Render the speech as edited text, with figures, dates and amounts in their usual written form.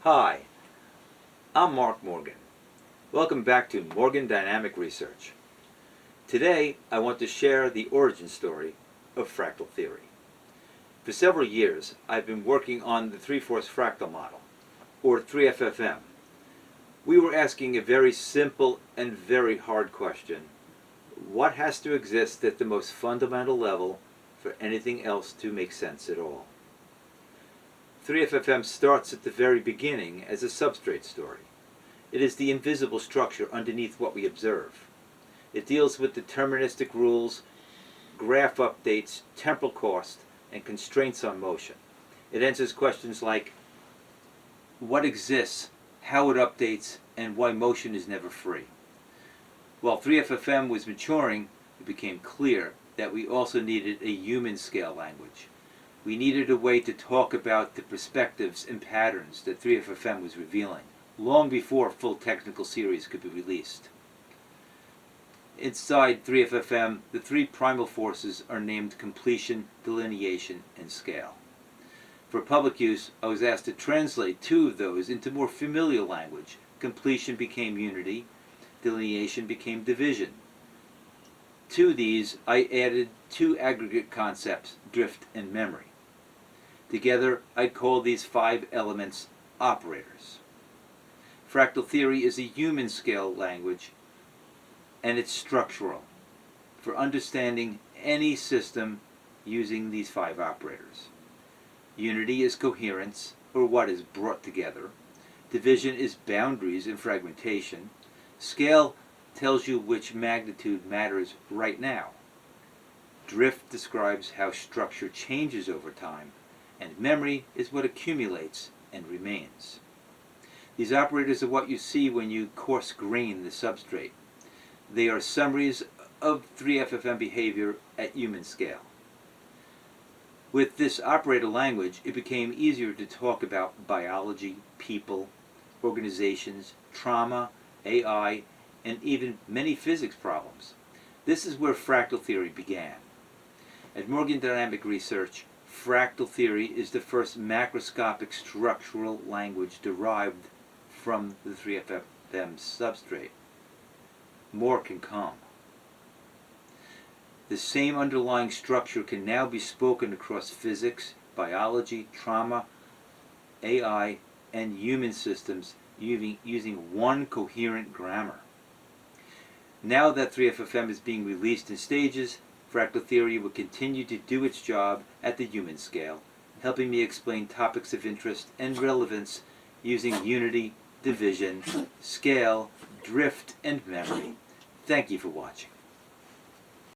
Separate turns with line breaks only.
Hi, I'm Mark Morgan. Welcome back to Morgan Dynamic Research. Today I want to share the origin story of fractal theory. For several years I've been working on the three-force fractal model, or 3FFM. We were asking a very simple and very hard question. What has to exist at the most fundamental level for anything else to make sense at all? 3FFM starts at the very beginning as a substrate story. It is the invisible structure underneath what we observe. It deals with deterministic rules, graph updates, temporal cost, and constraints on motion. It answers questions like what exists, how it updates, and why motion is never free. While 3FFM was maturing, it became clear that we also needed a human scale language. We needed a way to talk about the perspectives and patterns that 3FFM was revealing, long before full technical series could be released. Inside 3FFM, the three primal forces are named completion, delineation, and scale. For public use, I was asked to translate two of those into more familiar language. Completion became unity, delineation became division. To these, I added two aggregate concepts, drift and memory. Together, I'd call these 5 elements operators. Fractal theory is a human scale language, and it's structural for understanding any system using these 5 operators. Unity is coherence, or what is brought together. Division is boundaries and fragmentation. Scale tells you which magnitude matters right now. Drift describes how structure changes over time, and memory is what accumulates and remains. These operators are what you see when you coarse grain the substrate. They are summaries of 3FFM behavior at human scale. With this operator language, it became easier to talk about biology, people, organizations, trauma, AI, and even many physics problems. This is where fractal theory began. At Morgan Dynamic Research, fractal theory is the first macroscopic structural language derived from the 3FFM substrate. More can come. The same underlying structure can now be spoken across physics, biology, trauma, AI, and human systems using one coherent grammar. Now that 3FFM is being released in stages, fractal theory will continue to do its job at the human scale, helping me explain topics of interest and relevance using unity, division, scale, drift, and memory. Thank you for watching.